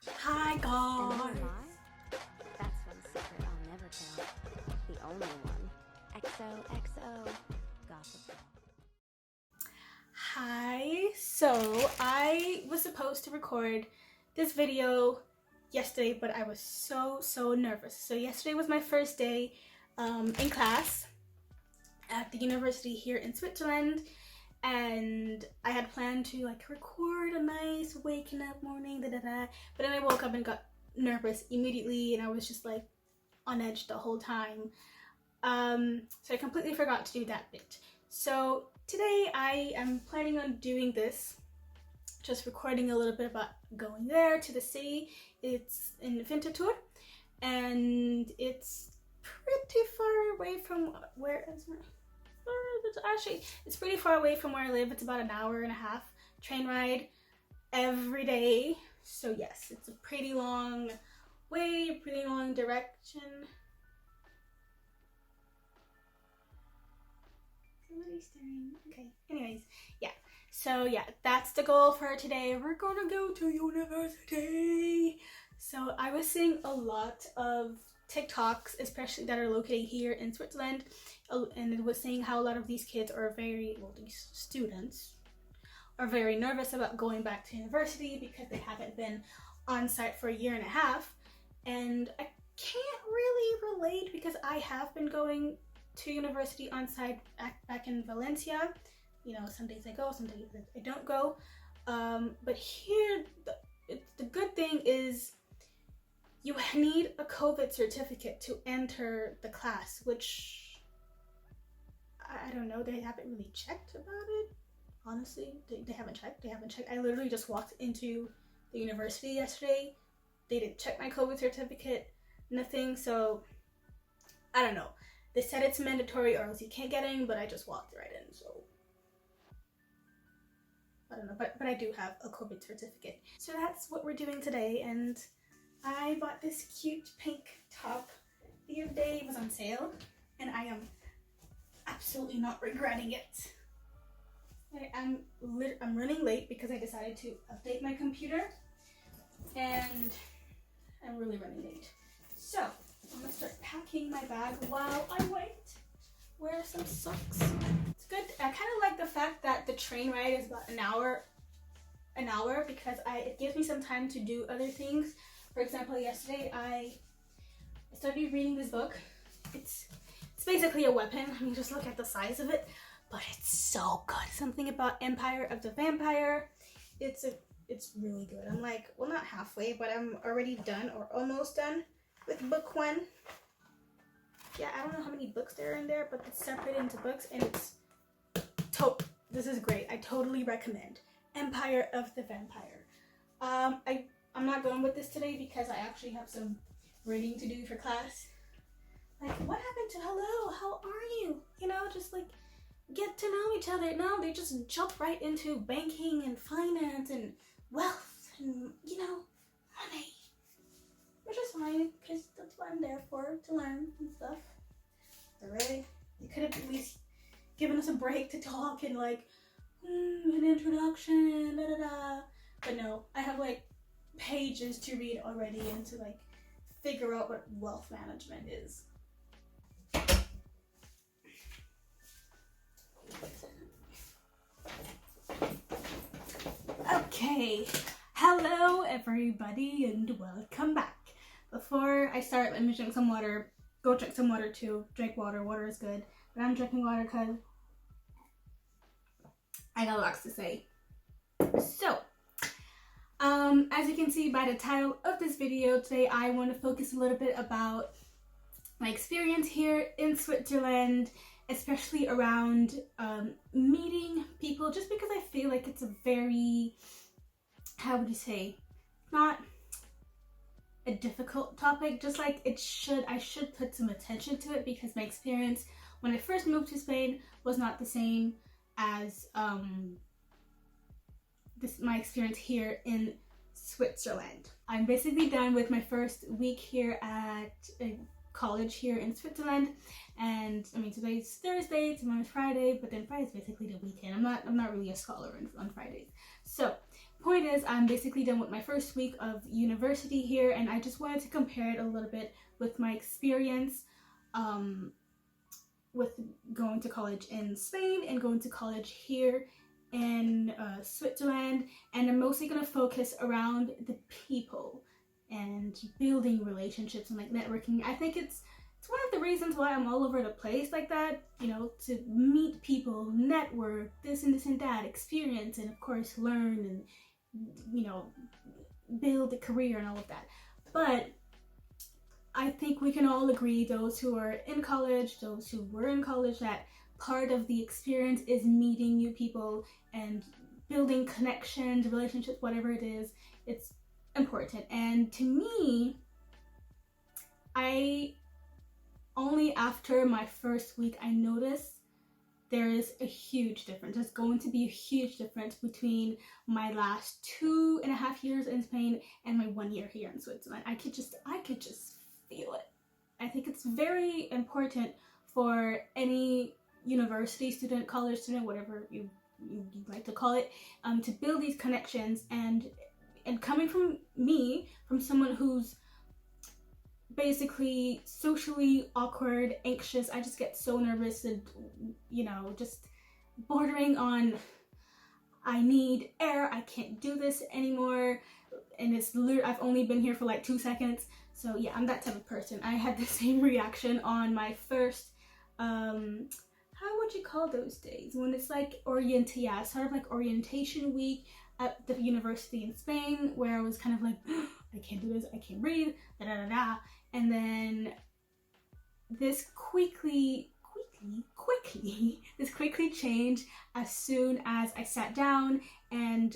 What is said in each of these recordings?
Hi Another guys. lie? That's one secret I'll never tell. The only one. XOXO. Gossip. Hi. So I was supposed to record this video yesterday, but I was so nervous. So yesterday was my first day in class at the university here in Switzerland, and I had planned to like record a nice waking up morning, but then I woke up and got nervous immediately, and I was just like on edge the whole time. So I completely forgot to do that bit. So today I am planning on doing this, just recording a little bit about going there to the city. It's in Winterthur, and it's pretty far away from where is my. Actually, it's pretty far away from where I live. It's about an hour and a half train ride every day. So yes, it's a pretty long way, pretty long direction. Somebody's staring. Okay. Anyways, yeah. So yeah, that's the goal for today. We're gonna go to university. So I was seeing a lot of TikToks, especially that are located here in Switzerland, and it was saying how a lot of these kids are these students are very nervous about going back to university because they haven't been on site for a year and a half. And I can't really relate because I have been going to university on site back in Valencia. You know, some days I go, some days I don't go. But here, the good thing is you need a COVID certificate to enter the class, which I don't know. They haven't really checked about it. Honestly, they haven't checked. They haven't checked. I literally just walked into the university yesterday. They didn't check my COVID certificate, nothing. So I don't know. They said it's mandatory or else you can't get in, but I just walked right in, so I don't know. But I do have a COVID certificate. So that's what we're doing today, and I bought this cute pink top the other day. It was on sale, and I am absolutely not regretting it. I'm running late because I decided to update my computer, and I'm really running late. So I'm gonna start packing my bag while I wait. Wear some socks. It's good. I kind of like the fact that the train ride is about an hour because it gives me some time to do other things. For example, yesterday I started reading this book. It's basically a weapon. I mean, just look at the size of it, but it's so good. Something about Empire of the Vampire. It's really good. I'm like, well, not halfway, but I'm already done or almost done with book one. Yeah, I don't know how many books there are in there, but it's separated into books, and it's this is great. I totally recommend Empire of the Vampire. I'm not going with this today because I actually have some reading to do for class. Like, what happened to hello? How are you? You know, just like get to know each other. No, they just jump right into banking and finance and wealth and, you know, money. Which is fine, because that's what I'm there for, to learn and stuff. But really, you could have at least given us a break to talk and like, an introduction, da da da. But no, I have like pages to read already and to like figure out what wealth management is. Okay, hello everybody and welcome back. Before I start, let me drink some water. Go drink some water too. Drink water. Water is good. But I'm drinking water because I got lots to say. So, as you can see by the title of this video, today I want to focus a little bit about my experience here in Switzerland, especially around meeting people, just because I feel like it's a very, how would you say, not a difficult topic, just like I should put some attention to it because my experience when I first moved to Spain was not the same as my experience here in Switzerland. I'm basically done with my first week here at a college here in Switzerland, and I mean, today's Thursday, tomorrow's Friday, but then Friday's basically the weekend. I'm not really a scholar on Fridays. So point is, I'm basically done with my first week of university here, and I just wanted to compare it a little bit with my experience with going to college in Spain and going to college here in Switzerland. And I'm mostly going to focus around the people and building relationships and like networking. I think it's one of the reasons why I'm all over the place like that, you know, to meet people, network, this and that, experience, and of course learn and, you know, build a career and all of that. But I think we can all agree, those who are in college, those who were in college, that part of the experience is meeting new people and building connections, relationships, whatever it is. It's important. And to me, only after my first week, I noticed there is a huge difference. There's going to be a huge difference between my last 2.5 years in Spain and my 1 year here in Switzerland. I could just feel it. I think it's very important for any university student, college student, whatever you like to call it, to build these connections. And coming from me, from someone who's basically socially awkward, anxious, I just get so nervous and, you know, just bordering on I need air, I can't do this anymore, and it's literally, I've only been here for like 2 seconds. So yeah, I'm that type of person. I had the same reaction on my first how would you call those days when it's like sort of like orientation week at the university in Spain, where I was kind of like, I can't do this, I can't breathe, da da da da. And then this quickly changed as soon as I sat down and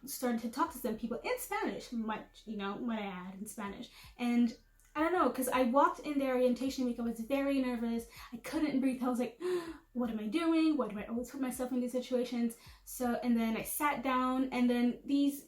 started to talk to some people in Spanish, might I add, in Spanish. And I don't know, because I walked in the orientation week, I was very nervous, I couldn't breathe, I was like, what am I doing? Why do I always put myself in these situations? So, and then I sat down, and then these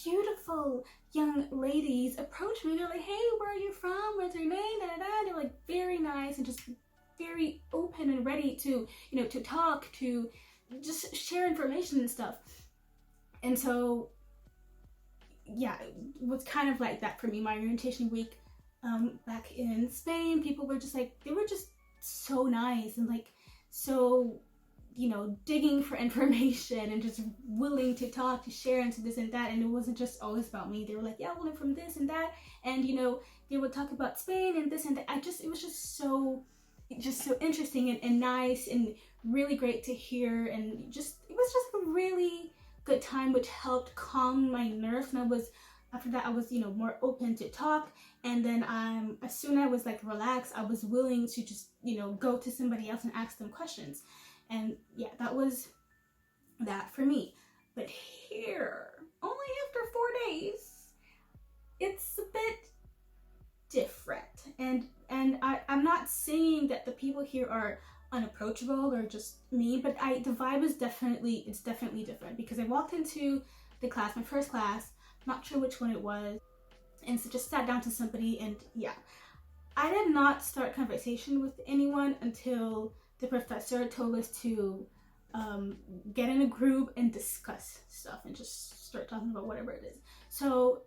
beautiful young ladies approached me. They're like, hey, where are you from? What's your name? Da, da, da. They're like very nice and just very open and ready to, you know, to talk, to just share information and stuff. And so, yeah, it was kind of like that for me, my orientation week back in Spain. People were just like, they were just so nice and like so, you know, digging for information and just willing to talk, to share, and to this and that. And it wasn't just always about me. They were like, yeah, well, I'm from this and that. And, you know, they would talk about Spain and this and that. It was just so interesting and nice and really great to hear. And it was just a really good time, which helped calm my nerves. And after that, I was, you know, more open to talk. And then as soon as I was like relaxed, I was willing to just, you know, go to somebody else and ask them questions. And yeah, that was that for me. But here, only after 4 days, it's a bit different. And I'm not saying that the people here are unapproachable or just mean, but the vibe is definitely different, because I walked into the class, my first class, not sure which one it was, and so just sat down to somebody, and yeah, I did not start conversation with anyone until the professor told us to get in a group and discuss stuff and just start talking about whatever it is. So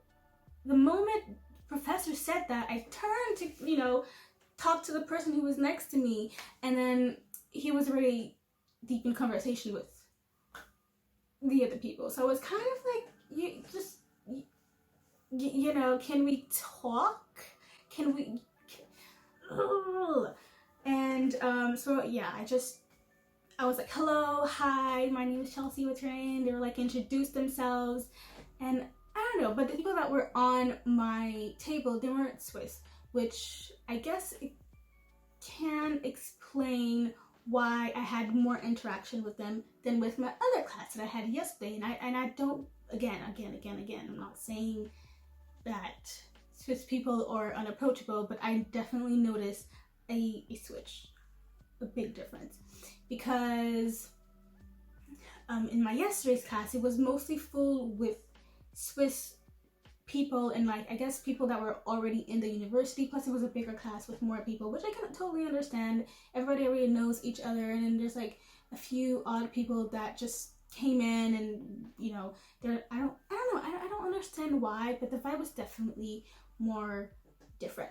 the moment professor said that, I turned to, you know, talk to the person who was next to me, and then he was already deep in conversation with the other people. So I was kind of like, you know, can we talk? Can we? And so yeah, I was like, hello, hi, my name is Chelsea, what's your name? They were like, introduce themselves, and I don't know, but the people that were on my table, they weren't Swiss, which I guess it can explain why I had more interaction with them than with my other class that I had yesterday. And I don't, again, I'm not saying that Swiss people are unapproachable, but I definitely noticed a switch, a big difference, because in my yesterday's class, it was mostly full with Swiss people and like, I guess people that were already in the university, plus it was a bigger class with more people, which I can totally understand. Everybody already knows each other, and then there's like a few odd people that just came in, and you know, there, I don't know, I don't understand why, but the vibe was definitely more different.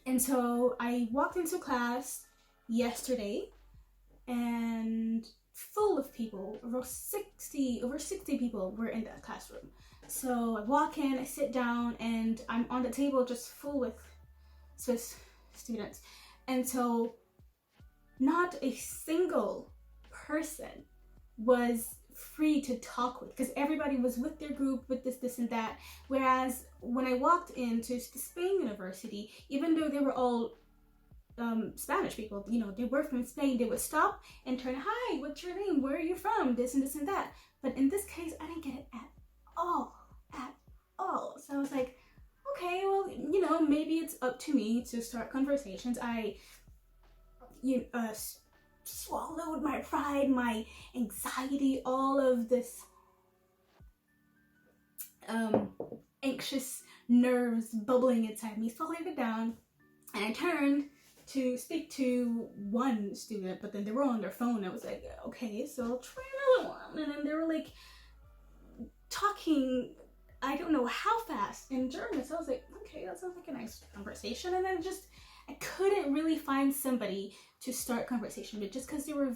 And so I walked into class yesterday, and full of people, over 60 people were in that classroom. So I walk in, I sit down, and I'm on the table just full with Swiss students. And so not a single person was free to talk with, because everybody was with their group, with this and that. Whereas when I walked into the Spain University, even though they were all Spanish people, you know, they were from Spain, they would stop and turn, hi, what's your name, where are you from, this and this and that. But in this case, I didn't get it at all. So I was like, okay, well, you know, maybe it's up to me to start conversations. I swallowed my pride, my anxiety, all of this anxious nerves bubbling inside me, swallowed it down, and I turned to speak to one student, but then they were on their phone. I was like, okay, so I'll try another one. And then they were like talking, I don't know how fast, in German. So I was like, okay, that sounds like a nice conversation. And then I couldn't really find somebody to start conversation with, just because they were,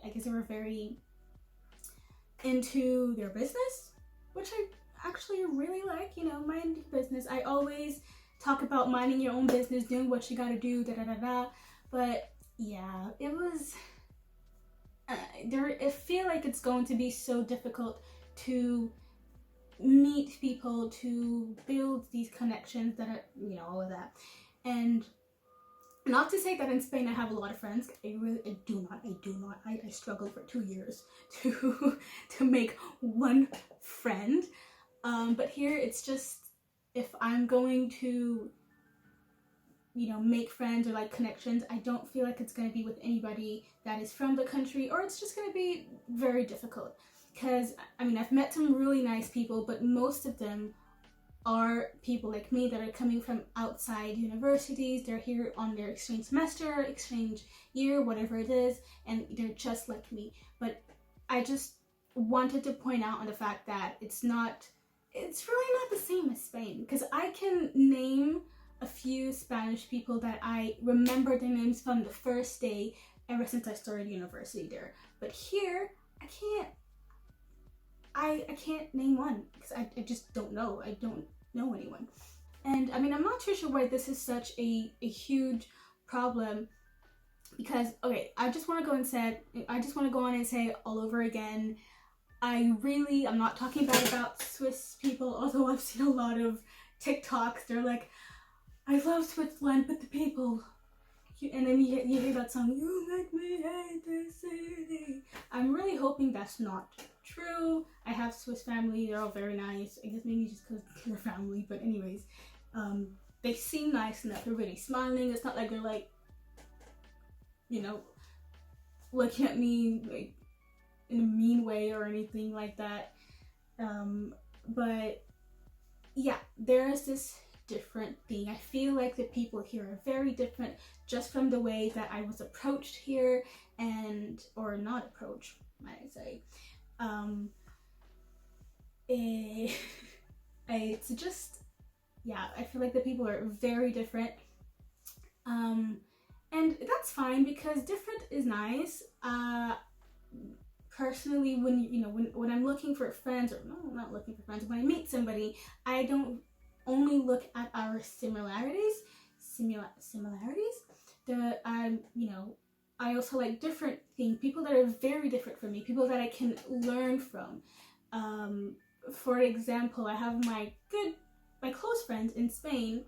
I guess they were very into their business, which I actually really like, you know, mind your business. I always talk about minding your own business, doing what you gotta do, but yeah, it was I feel like it's going to be so difficult to meet people, to build these connections that are, you know, all of that. And not to say that in Spain I have a lot of friends. I do not. I struggled for 2 years to make one friend. But here it's just, if I'm going to, you know, make friends or like connections, I don't feel like it's going to be with anybody that is from the country, or it's just going to be very difficult. Because, I mean, I've met some really nice people, but most of them are people like me that are coming from outside universities. They're here on their exchange semester, exchange year, whatever it is, and they're just like me. But I just wanted to point out on the fact that it's really not the same as Spain, because I can name a few Spanish people that I remember their names from the first day ever since I started university there. But here, I can't name one, because I just don't know. I don't know anyone. And I mean, I'm not too sure why this is such a huge problem, because, okay, I just want to go on and say all over again, I'm not talking bad about Swiss people, although I've seen a lot of TikToks. They're like, I love Switzerland, but the people. And then you hear that song, you make me hate this city. I'm really hoping that's not true. I have Swiss family, they're all very nice. I guess maybe just because they're family, but anyways. They seem nice enough, they're really smiling. It's not like they're like, you know, looking at me like in a mean way or anything like that. But yeah, there's this different thing. I feel like the people here are very different, just from the way that I was approached here, or not approached, might I say. It's just, yeah, I feel like the people are very different. And that's fine, because different is nice. Personally, when I'm looking for friends, or no, I'm not looking for friends, when I meet somebody, I don't only look at our similarities. I also like different things, people that are very different from me, people that I can learn from. For example, I have my close friend in Spain.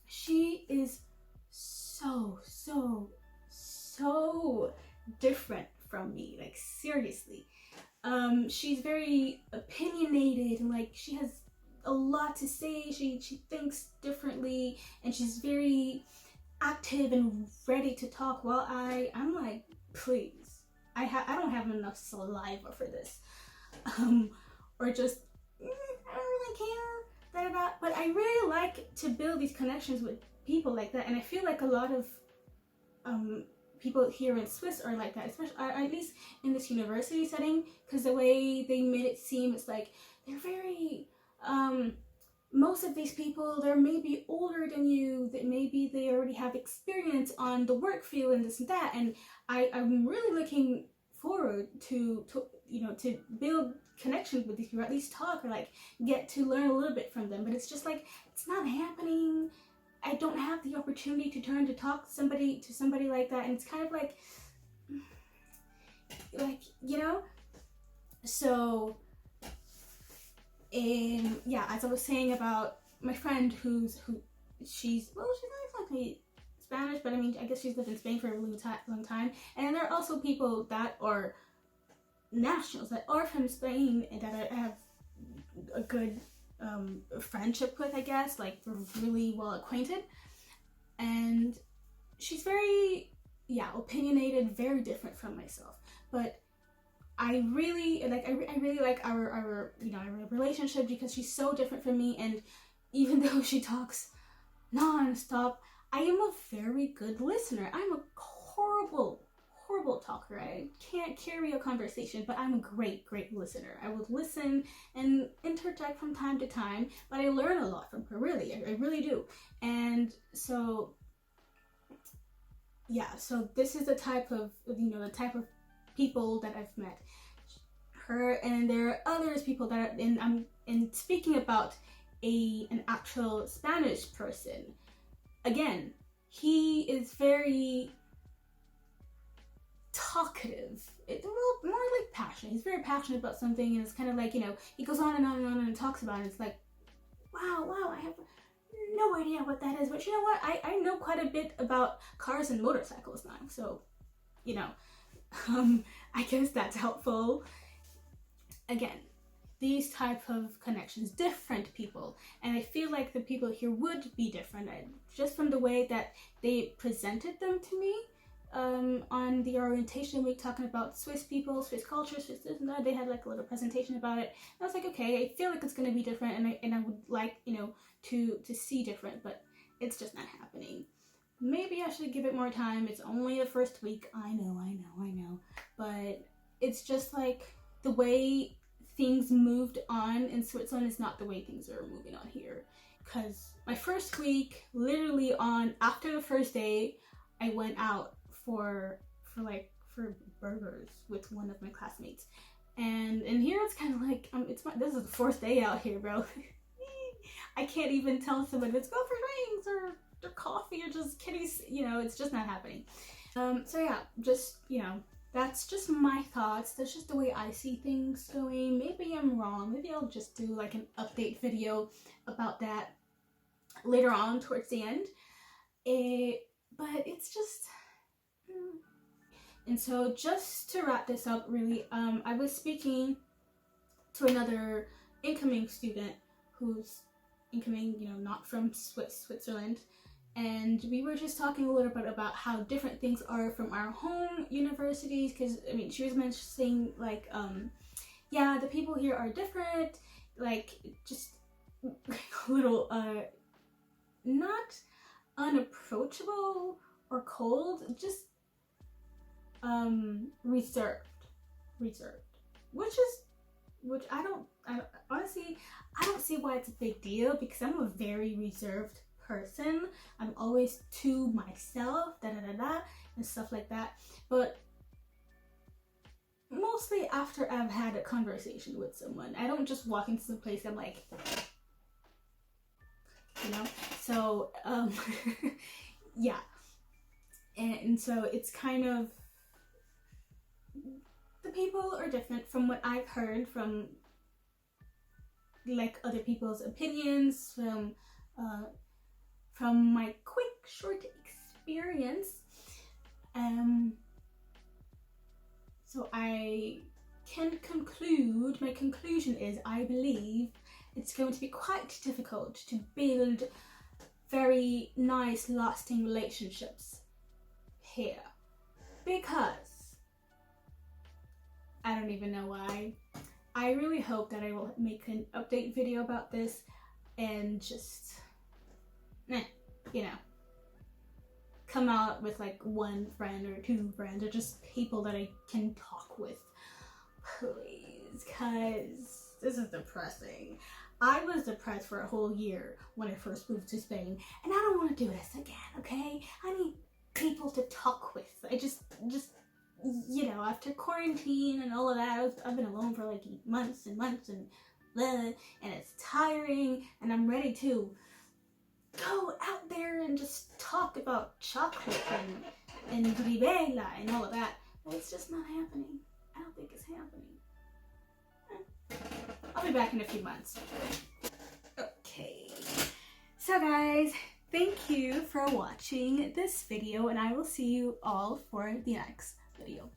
She is so different from me, like seriously. She's very opinionated, and like she has a lot to say. She thinks differently, and she's very active and ready to talk, while I'm like, please, I don't have enough saliva for this. Or just I don't really care, but I really like to build these connections with people like that. And I feel like a lot of people here in Swiss are like that, especially at least in this university setting, because the way they made it seem, it's like they're very most of these people, they're maybe older than you, that maybe they already have experience on the work field and this and that, and I'm really looking forward to to build connections with these people, at least talk or like get to learn a little bit from them. But it's just like, it's not happening. I don't have the opportunity to turn to talk to somebody like that, and it's kind of like so yeah, as I was saying about my friend she's not exactly Spanish, but I mean, I guess she's lived in Spain for a long time, and there are also people that are nationals that are from Spain and that I have a good friendship with, I guess, like we're really well acquainted, and she's very opinionated, very different from myself, but I really like our relationship, because she's so different from me, and even though she talks non-stop, I am a very good listener. I'm a horrible talker. I can't carry a conversation, but I'm a great listener. I will listen and interject from time to time, but I learn a lot from her, really. I really do. And so yeah, so this is the type of people that I've met. Her, and there are others people that and speaking about an actual Spanish person, again, he is very talkative, more like passionate. He's very passionate about something, and it's kind of like, he goes on and on and on and talks about it. It's like, wow, I have no idea what that is, but you know what, I know quite a bit about cars and motorcycles now, so I guess that's helpful. Again, these type of connections, different people, and I feel like the people here would be different, just from the way that they presented them to me on the orientation week, talking about Swiss people, Swiss culture, Swiss this and that. They had like a little presentation about it, and I was like, okay, I feel like it's going to be different, and I would like to see different, but it's just not happening. Maybe I should give it more time. It's only the first week. I know, but it's just like the way things moved on in Switzerland is not the way things are moving on here. Because my first week, literally after the first day, I went out for burgers with one of my classmates, and here it's kind of like this is the fourth day out here, bro. I can't even tell someone, let's go for drinks or coffee or just kitties. It's just not happening. So yeah, just that's just my thoughts. That's just the way I see things going. Maybe I'm wrong. Maybe I'll just do like an update video about that later on towards the end. But it's just... And so just to wrap this up, really, I was speaking to another incoming student who's incoming, not from Switzerland. And we were just talking a little bit about how different things are from our home universities, because I mean, she was mentioning like yeah, the people here are different, like just a little not unapproachable or cold, just reserved, which I honestly I don't see why it's a big deal, because I'm a very reserved person. I'm always to myself, and stuff like that. But mostly after I've had a conversation with someone, I don't just walk into some place, I'm like, so yeah. And so it's kind of, the people are different from what I've heard from like other people's opinions, from my quick short experience. So I can conclude, my conclusion is, I believe it's going to be quite difficult to build very nice lasting relationships here, because I don't even know why. I really hope that I will make an update video about this and just come out with like one friend or two friends or just people that I can talk with. Please, cause this is depressing. I was depressed for a whole year when I first moved to Spain, and I don't want to do this again, okay? I need people to talk with. I just, you know, after quarantine and all of that, I've been alone for like months and months and blah, and it's tiring, and I'm ready to go out there and just talk about chocolate and ribena and all of that. But it's just not happening. I don't think it's happening. I'll be back in a few months. Okay. So guys, thank you for watching this video, and I will see you all for the next video.